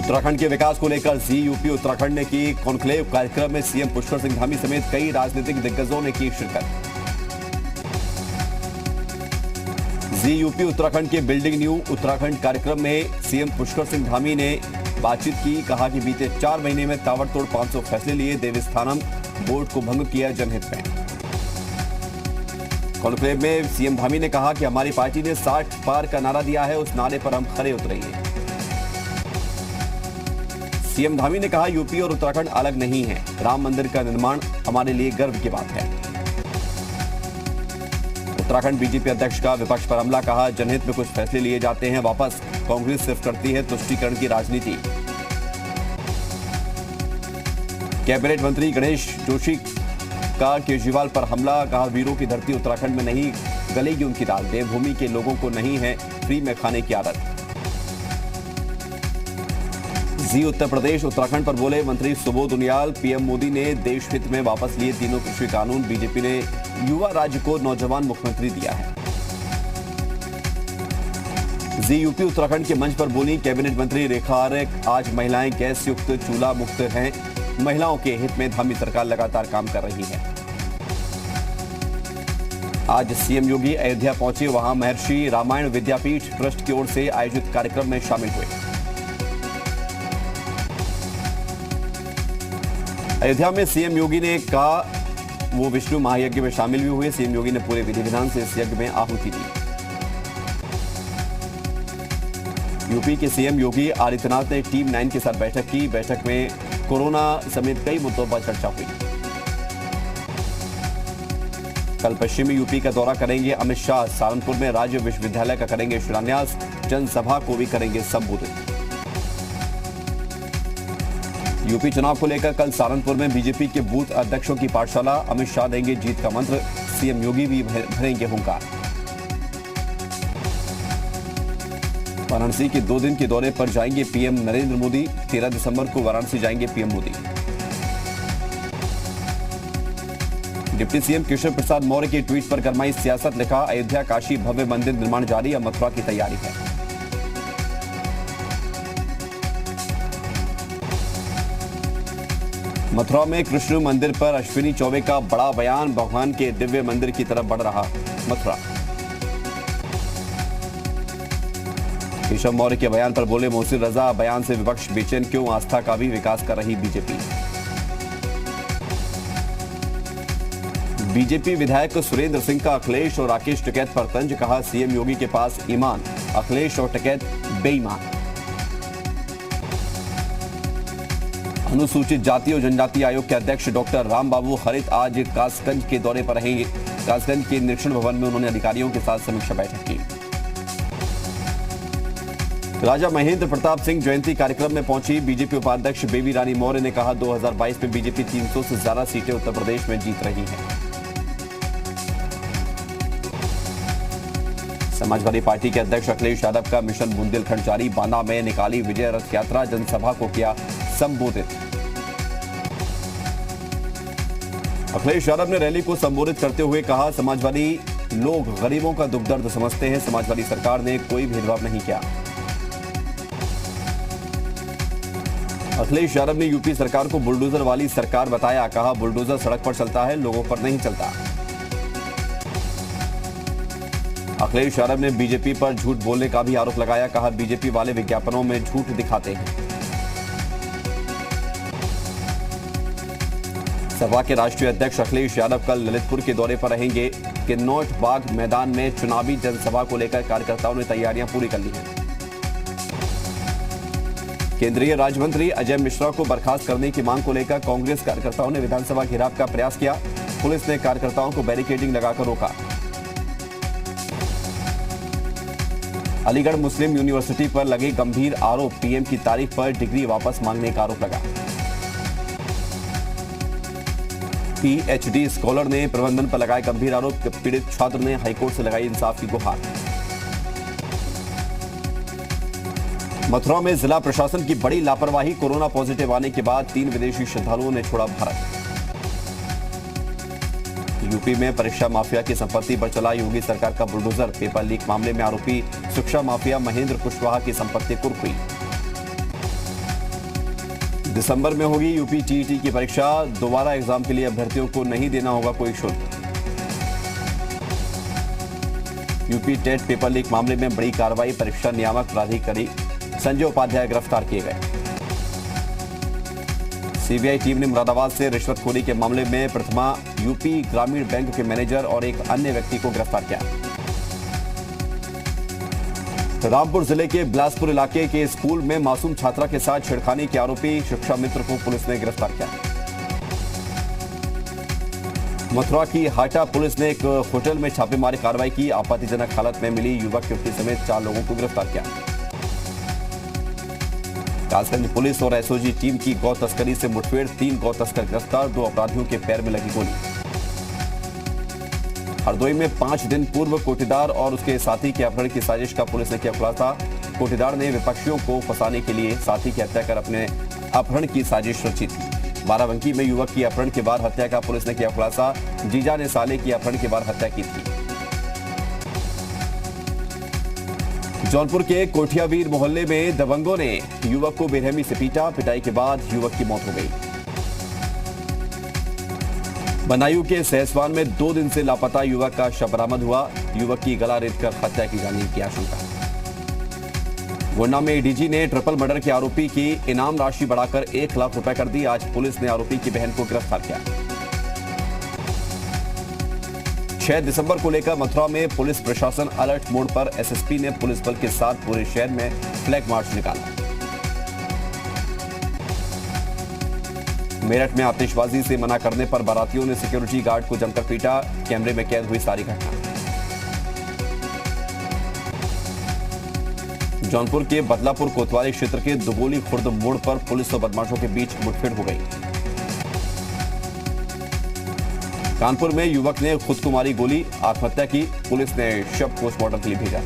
उत्तराखंड के विकास को लेकर यूपी उत्तराखंड ने की कॉन्क्लेव। कार्यक्रम में सीएम पुष्कर सिंह धामी समेत कई राजनीतिक दिग्गजों ने की शिरकत। यूपी उत्तराखंड के बिल्डिंग न्यू उत्तराखंड कार्यक्रम में सीएम पुष्कर सिंह धामी ने बातचीत की। कहा कि बीते 4 महीने में ताबड़तोड़ 500 फैसले लिए, देवस्थानम बोर्ड को भंग किया जनहित में। कॉन्क्लेव में सीएम धामी ने कहा कि हमारी पार्टी ने 60 पार का नारा दिया है, उस नारे पर हम खरे उतरेंगे। सीएम धामी ने कहा यूपी और उत्तराखंड अलग नहीं है, राम मंदिर का निर्माण हमारे लिए गर्व की बात है। उत्तराखंड बीजेपी अध्यक्ष का विपक्ष पर हमला। कहा जनहित में कुछ फैसले लिए जाते हैं वापस, कांग्रेस सिर्फ करती है तुष्टीकरण की राजनीति। कैबिनेट मंत्री गणेश जोशी का केजरीवाल पर हमला। कहा वीरों की धरती उत्तराखंड में नहीं गलेगी उनकी दाल, देवभूमि के लोगों को नहीं है फ्री में खाने की आदत। उत्तर प्रदेश उत्तराखंड पर बोले मंत्री सुबोध उनियाल। पीएम मोदी ने देश हित में वापस लिए तीनों कृषि कानून, बीजेपी ने युवा राज्य को नौजवान मुख्यमंत्री दिया है। यूपी उत्तराखंड के मंच पर बोली कैबिनेट मंत्री रेखा आर्य। आज महिलाएं गैस युक्त चूल्हा मुक्त हैं, महिलाओं के हित में धामी सरकार लगातार काम कर रही है। आज सीएम योगी अयोध्या पहुंचे, वहां महर्षि रामायण विद्यापीठ ट्रस्ट की ओर से आयोजित कार्यक्रम में शामिल हुए। अयोध्या में सीएम योगी ने कहा वो विष्णु महायज्ञ में शामिल भी हुए। सीएम योगी ने पूरे विधि विधान से इस यज्ञ में आहुति दी। यूपी के सीएम योगी आदित्यनाथ ने टीम 9 के साथ बैठक की। बैठक में कोरोना समेत कई मुद्दों पर चर्चा हुई। कल पश्चिमी यूपी का दौरा करेंगे अमित शाह। सहारनपुर में राज्य विश्वविद्यालय का करेंगे शिलान्यास, जनसभा को भी करेंगे संबोधित। यूपी चुनाव को लेकर कल सहारनपुर में बीजेपी के बूथ अध्यक्षों की पाठशाला। अमित शाह देंगे जीत का मंत्र, सीएम योगी भी भरेंगे हुंकार। वाराणसी के 2 दिन के दौरे पर जाएंगे पीएम नरेंद्र मोदी। 13 दिसंबर को वाराणसी जाएंगे PM Modi. Deputy CM Krishna Prasad Maurya के ट्वीट पर गरमाई सियासत। लिखा अयोध्या काशी भव्य मंदिर निर्माण जारी, अब मथुरा की तैयारी है। मथुरा में कृष्ण मंदिर पर अश्विनी चौबे का बड़ा बयान। भगवान के दिव्य मंदिर की तरफ बढ़ रहा मथुरा। केशव मौर्य के बयान पर बोले मोहसिन रजा। बयान से विपक्ष बेचैन क्यों, आस्था का भी विकास कर रही बीजेपी। बीजेपी विधायक सुरेंद्र सिंह का अखिलेश और राकेश टिकैत पर तंज। कहा सीएम योगी के पास ईमान, अखिलेश और टिकैत बेईमान। अनुसूचित जाति और जनजाति आयोग के अध्यक्ष डॉक्टर रामबाबू हरित आज कासगंज के दौरे पर रहेंगे। कासगंज के निरीक्षण भवन में उन्होंने अधिकारियों के साथ समीक्षा बैठक की। राजा महेंद्र प्रताप सिंह जयंती कार्यक्रम में पहुंची बीजेपी उपाध्यक्ष बेबी रानी मौर्य ने कहा 2022 में बीजेपी 300 से ज्यादा सीटें उत्तर प्रदेश में जीत रही है। समाजवादी पार्टी के अध्यक्ष अखिलेश यादव का मिशन बुंदेलखंड जारी। बांदा में निकाली विजय रथ यात्रा, जनसभा को किया संबोधित। अखिलेश यादव ने रैली को संबोधित करते हुए कहा समाजवादी लोग गरीबों का दुख दर्द समझते हैं, समाजवादी सरकार ने कोई भेदभाव नहीं किया। अखिलेश यादव ने यूपी सरकार को बुलडोजर वाली सरकार बताया। कहा बुलडोजर सड़क पर चलता है, लोगों पर नहीं चलता। अखिलेश यादव ने बीजेपी पर झूठ बोलने का भी आरोप लगाया। कहा बीजेपी वाले विज्ञापनों में झूठ दिखाते हैं। सपा के राष्ट्रीय अध्यक्ष अखिलेश यादव कल ललितपुर के दौरे पर रहेंगे। किन्नौर बाग मैदान में चुनावी जनसभा को लेकर कार्यकर्ताओं ने तैयारियां पूरी कर ली हैं। केंद्रीय राज्य मंत्री अजय मिश्रा को बर्खास्त करने की मांग को लेकर कांग्रेस कार्यकर्ताओं ने विधानसभा घेराव का प्रयास किया। पुलिस ने कार्यकर्ताओं को बैरिकेडिंग लगाकर रोका। अलीगढ़ मुस्लिम यूनिवर्सिटी पर लगे गंभीर आरोप। पीएम की तारीख पर डिग्री वापस मांगने का आरोप लगा। पीएचडी स्कॉलर ने प्रबंधन पर लगाए गंभीर आरोप। पीड़ित छात्र ने हाईकोर्ट से लगाई इंसाफ की गुहार। मथुरा में जिला प्रशासन की बड़ी लापरवाही। कोरोना पॉजिटिव आने के बाद 3 विदेशी श्रद्धालुओं ने छोड़ा भारत। यूपी में परीक्षा माफिया की संपत्ति पर चला योगी सरकार का बुलडोजर। पेपर लीक मामले में आरोपी शिक्षा माफिया महेंद्र कुशवाहा की संपत्ति कुर्क हुई। दिसंबर में होगी यूपी टीईटी की परीक्षा। दोबारा एग्जाम के लिए अभ्यर्थियों को नहीं देना होगा कोई शुल्क। यूपी टेट पेपर लीक मामले में बड़ी कार्रवाई। परीक्षा नियामक प्राधिकारी संजय उपाध्याय गिरफ्तार किए गए। सीबीआई टीम ने मुरादाबाद से रिश्वतखोरी के मामले में प्रथमा यूपी ग्रामीण बैंक के मैनेजर और एक अन्य व्यक्ति को गिरफ्तार किया। रामपुर जिले के बिलासपुर इलाके के स्कूल में मासूम छात्रा के साथ छेड़खानी के आरोपी शिक्षा मित्र को पुलिस ने गिरफ्तार किया। मथुरा की हाटा पुलिस ने एक होटल में छापेमारी कार्रवाई की। आपत्तिजनक हालत में मिली युवक युवती समेत 4 लोगों को गिरफ्तार किया। कासगंज पुलिस और एसओजी टीम की गौ तस्करी से मुठभेड़। 3 गौ तस्कर गिरफ्तार। 2 अपराधियों के पैर में लगी गोली। हरदोई में 5 दिन पूर्व कोटीदार और उसके साथी के अपहरण की साजिश का पुलिस ने किया खुलासा। कोटीदार ने विपक्षियों को फंसाने के लिए साथी की हत्या कर अपने अपहरण की साजिश रची थी। बाराबंकी में युवक की अपहरण के बाद हत्या का पुलिस ने किया खुलासा। जीजा ने साले की अपहरण के बाद हत्या की थी। जौनपुर के कोठियावीर मोहल्ले में दबंगों ने युवक को बेरहमी से पीटा। पिटाई के बाद युवक की मौत हो गई। बदायूं के सहसवान में 2 दिन से लापता युवक का शव बरामद हुआ। युवक की गला रेतकर हत्या की जाने की आशंका। गोंडा में डीजी ने ट्रिपल मर्डर के आरोपी की इनाम राशि बढ़ाकर 1 लाख रुपए कर दी। आज पुलिस ने आरोपी की बहन को गिरफ्तार किया। 6 दिसंबर को लेकर मथुरा में पुलिस प्रशासन अलर्ट मोड पर। एसएसपी ने पुलिस बल के साथ पूरे शहर में फ्लैग मार्च निकाला। मेरठ में आतिशबाजी से मना करने पर बारातियों ने सिक्योरिटी गार्ड को जमकर पीटा। कैमरे में कैद हुई सारी घटना। जौनपुर के बदलापुर कोतवाली क्षेत्र के दुबोली खुर्द मोड़ पर पुलिस और बदमाशों के बीच मुठभेड़ हो गई। कानपुर में युवक ने खुद को मारी गोली, आत्महत्या की। पुलिस ने शव पोस्टमार्टम के लिए भेजा।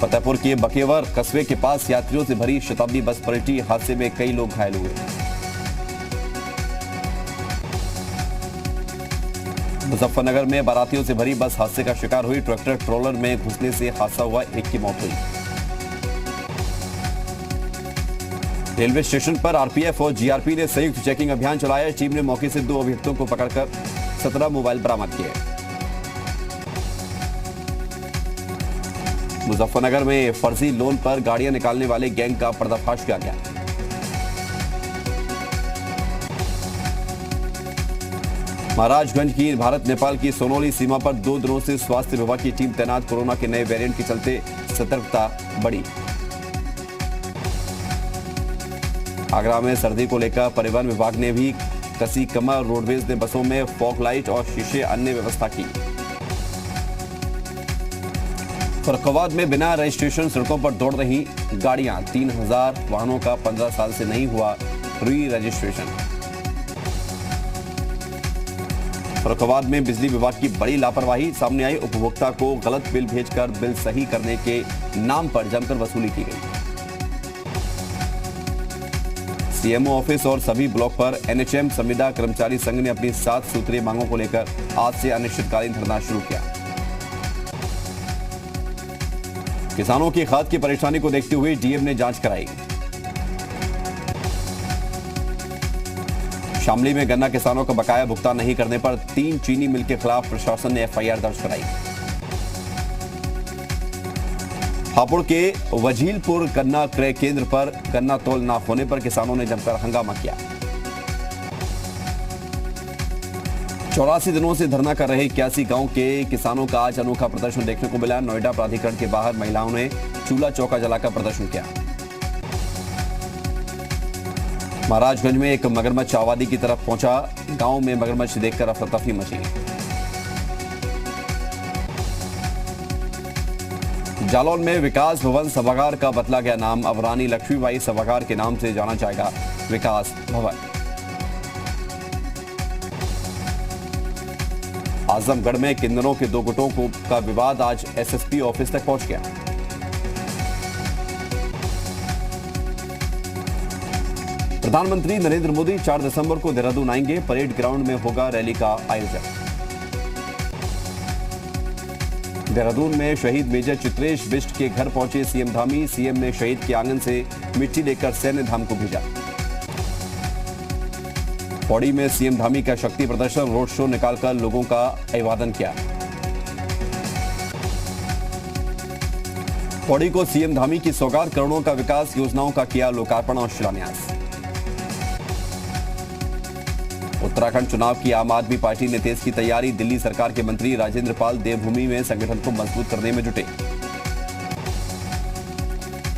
फतेहपुर के बकेवर कस्बे के पास यात्रियों से भरी शताब्दी बस पलटी। हादसे में कई लोग घायल हुए। मुजफ्फरनगर में बारातियों से भरी बस हादसे का शिकार हुई। ट्रैक्टर ट्रॉलर में घुसने से हादसा हुआ। एक की मौत हुई। रेलवे स्टेशन पर आरपीएफ और जीआरपी ने संयुक्त चेकिंग अभियान चलाया। टीम ने मौके से 2 अभियुक्तों को पकड़कर 17 मोबाइल बरामद किए। मुजफ्फरनगर में फर्जी लोन पर गाड़ियां निकालने वाले गैंग का पर्दाफाश किया गया। महाराजगंज की भारत नेपाल की सोनौली सीमा पर 2 दिनों से स्वास्थ्य विभाग की टीम तैनात। कोरोना के नए वेरिएंट के चलते सतर्कता बढ़ी। आगरा में सर्दी को लेकर परिवहन विभाग ने भी कसी कमर। रोडवेज ने बसों में फॉग लाइट और शीशे अन्य व्यवस्था की। फर्रुखाबाद में बिना रजिस्ट्रेशन सड़कों पर दौड़ रही गाड़ियां। 3000 वाहनों का 15 साल से नहीं हुआ री रजिस्ट्रेशन। फर्रुखाबाद में बिजली विभाग की बड़ी लापरवाही सामने आई। उपभोक्ता को गलत बिल भेजकर बिल सही करने के नाम पर जमकर वसूली की गई। सीएमओ ऑफिस और सभी ब्लॉक पर एनएचएम संविदा कर्मचारी संघ ने अपनी 7 सूत्रीय मांगों को लेकर आज से अनिश्चितकालीन धरना शुरू किया। किसानों की खाद की परेशानी को देखते हुए डीएम ने जांच कराई। शामली में गन्ना किसानों का बकाया भुगतान नहीं करने पर 3 चीनी मिल के खिलाफ प्रशासन ने एफआईआर दर्ज कराई। हापुड़ के वजीलपुर गन्ना क्रय केंद्र पर गन्ना तौल न होने पर किसानों ने जमकर हंगामा किया। 84 दिनों से धरना कर रहे 81 गांव के किसानों का आज अनोखा प्रदर्शन देखने को मिला। नोएडा प्राधिकरण के बाहर महिलाओं ने चूल्हा चौका जलाकर प्रदर्शन किया। महाराजगंज में एक मगरमच्छ आबादी की तरफ पहुंचा। गांव में मगरमच्छ देखकर अफरा-तफरी मची। जालौन में विकास भवन सभागार का बदला गया नाम। अब रानी लक्ष्मीबाई सभागार के नाम से जाना जाएगा विकास भवन। आजमगढ़ में किन्नरों के 2 गुटों का विवाद आज एसएसपी ऑफिस तक पहुंच गया। प्रधानमंत्री नरेंद्र मोदी 4 दिसंबर को देहरादून आएंगे। परेड ग्राउंड में होगा रैली का आयोजन। देहरादून में शहीद मेजर चित्रेश बिष्ट के घर पहुंचे सीएम धामी। सीएम ने शहीद के आंगन से मिट्टी लेकर सैन्य धाम को भेजा। पौड़ी में सीएम धामी का शक्ति प्रदर्शन, रोड शो निकालकर लोगों का अभिवादन किया। पौड़ी को सीएम धामी की सौगात, करोड़ों का विकास योजनाओं का किया लोकार्पण और शिलान्यास। उत्तराखंड चुनाव की आम आदमी पार्टी ने तेज की तैयारी। दिल्ली सरकार के मंत्री राजेंद्र पाल देवभूमि में संगठन को मजबूत करने में जुटे।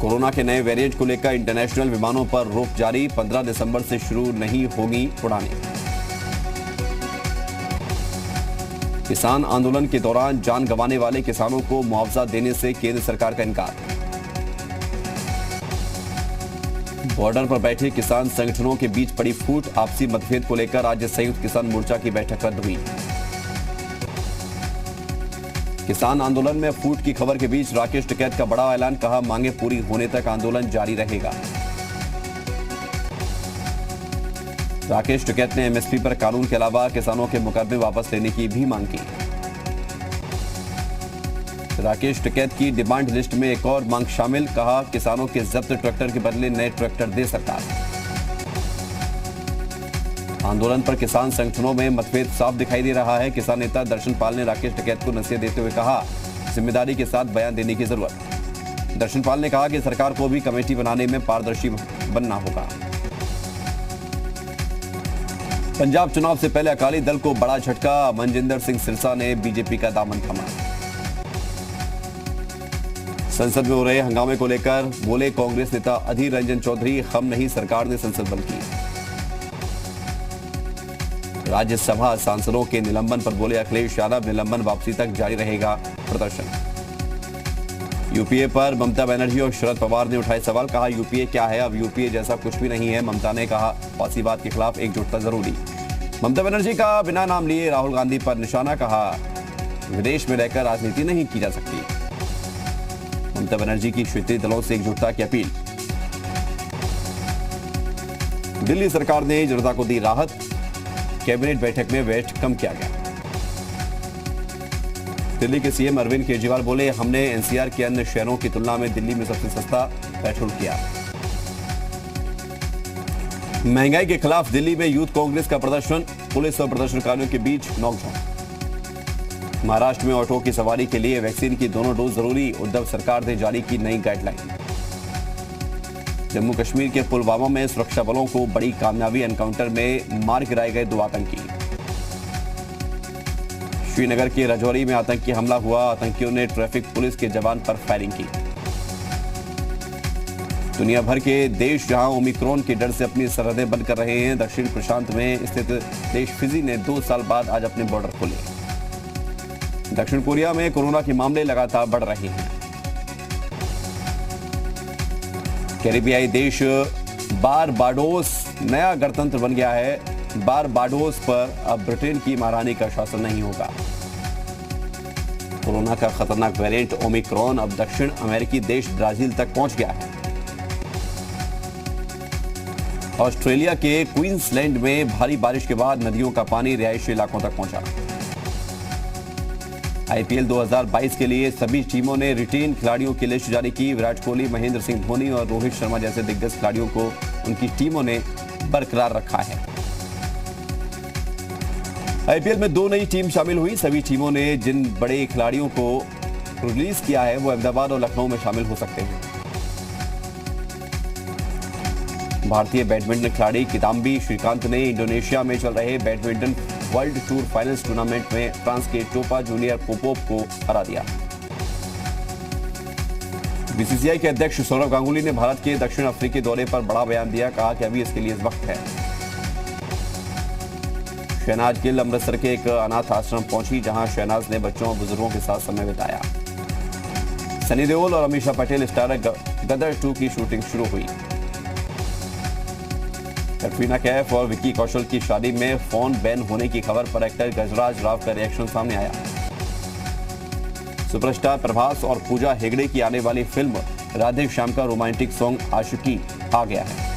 कोरोना के नए वेरिएंट को लेकर इंटरनेशनल विमानों पर रोक जारी। 15 दिसंबर से शुरू नहीं होगी उड़ानें। किसान आंदोलन के दौरान जान गंवाने वाले किसानों को मुआवजा देने से केंद्र सरकार का इनकार। बॉर्डर पर बैठे किसान संगठनों के बीच पड़ी फूट, आपसी मतभेद को लेकर आज संयुक्त किसान मोर्चा की बैठक रद्द हुई। किसान आंदोलन में फूट की खबर के बीच राकेश टिकैत का बड़ा ऐलान, कहा मांगे पूरी होने तक आंदोलन जारी रहेगा। राकेश टिकैत ने एमएसपी पर कानून के अलावा किसानों के मुकदमे वापस लेने की भी मांग की। राकेश टिकैत की डिमांड लिस्ट में एक और मांग शामिल, कहा किसानों के जब्त ट्रैक्टर के बदले नए ट्रैक्टर दे सरकार। आंदोलन पर किसान संगठनों में मतभेद साफ दिखाई दे रहा है। किसान नेता दर्शन पाल ने राकेश टिकैत को नसीहत देते हुए कहा जिम्मेदारी के साथ बयान देने की जरूरत। दर्शन पाल ने कहा कि सरकार को भी कमेटी बनाने में पारदर्शी बनना होगा। पंजाब चुनाव से पहले अकाली दल को बड़ा झटका, मनजिंदर सिंह सिरसा ने बीजेपी का दामन थामा। संसद में हो रहे हंगामे को लेकर बोले कांग्रेस नेता अधीर रंजन चौधरी, हम नहीं सरकार ने संसद बंद की। राज्यसभा सांसदों के निलंबन पर बोले अखिलेश यादव, निलंबन वापसी तक जारी रहेगा प्रदर्शन। यूपीए पर ममता बनर्जी और शरद पवार ने उठाए सवाल, कहा यूपीए क्या है, अब यूपीए जैसा कुछ भी नहीं है। ममता ने कहा फांसीवाद के खिलाफ एकजुटता जरूरी। ममता बनर्जी का बिना नाम लिए राहुल गांधी पर निशाना, कहा विदेश में रहकर राजनीति नहीं की जा सकती। ममता बनर्जी की क्षेत्रीय दलों से एकजुटता की अपील। दिल्ली सरकार ने जनता को दी राहत, कैबिनेट बैठक में वेट कम किया गया। दिल्ली के सीएम अरविंद केजरीवाल बोले हमने एनसीआर के अन्य शहरों की तुलना में दिल्ली में सबसे सस्ता पेट्रोल किया। महंगाई के खिलाफ दिल्ली में यूथ कांग्रेस का प्रदर्शन, पुलिस और प्रदर्शनकारियों के बीच नोकझोंक। महाराष्ट्र में ऑटो की सवारी के लिए वैक्सीन की दोनों डोज जरूरी, उद्धव सरकार ने जारी की नई गाइडलाइन। जम्मू कश्मीर के पुलवामा में सुरक्षा बलों को बड़ी कामयाबी, एनकाउंटर में मार गिराए गए 2 आतंकी। श्रीनगर के रजौरी में आतंकी हमला हुआ, आतंकियों ने ट्रैफिक पुलिस के जवान पर फायरिंग की। दुनिया भर के देश जहां ओमिक्रॉन के डर से अपनी सरहदें बंद कर रहे हैं, दक्षिण प्रशांत में स्थित देश फिजी ने 2 साल बाद आज अपने बॉर्डर खोले। दक्षिण कोरिया में कोरोना के मामले लगातार बढ़ रहे हैं। कैरिबियाई देश बारबाडोस नया गणतंत्र बन गया है। बारबाडोस पर अब ब्रिटेन की महारानी का शासन नहीं होगा। कोरोना का खतरनाक वेरिएंट ओमिक्रॉन अब दक्षिण अमेरिकी देश ब्राजील तक पहुंच गया है। ऑस्ट्रेलिया के क्वींसलैंड में भारी बारिश के बाद नदियों का पानी रिहायशी इलाकों तक पहुंचा। आईपीएल 2022 के लिए सभी टीमों ने रिटेन खिलाड़ियों की लिस्ट जारी की। विराट कोहली, महेंद्र सिंह धोनी और रोहित शर्मा जैसे दिग्गज खिलाड़ियों को उनकी टीमों ने बरकरार रखा है। आईपीएल में 2 नई टीम शामिल हुई। सभी टीमों ने जिन बड़े खिलाड़ियों को रिलीज किया है वो अहमदाबाद और लखनऊ में शामिल हो सकते हैं। भारतीय बैडमिंटन खिलाड़ी किदाम्बी श्रीकांत ने इंडोनेशिया में चल रहे badminton world tour finals tournament में फ्रांस के टोपा जूनियर पोपोव को हरा दिया। बीसीसीआई के अध्यक्ष सौरव गांगुली ने भारत के दक्षिण अफ्रीकी दौरे पर बड़ा बयान दिया, कहा कि अभी इसके लिए वक्त है। शहनाज गिल अमृतसर के एक अनाथ आश्रम पहुंची, जहां शहनाज ने बच्चों और बुजुर्गों के साथ समय बिताया। सनी देओल और अमीषा पटेल स्टारर गदर 2 की शूटिंग शुरू हुई। कटरीना कैफ और विक्की कौशल की शादी में फोन बैन होने की खबर पर एक्टर गजराज राव का रिएक्शन सामने आया। सुपरस्टार प्रभास और पूजा हेगड़े की आने वाली फिल्म राधे श्याम का रोमांटिक सॉन्ग आशिकी आ गया है।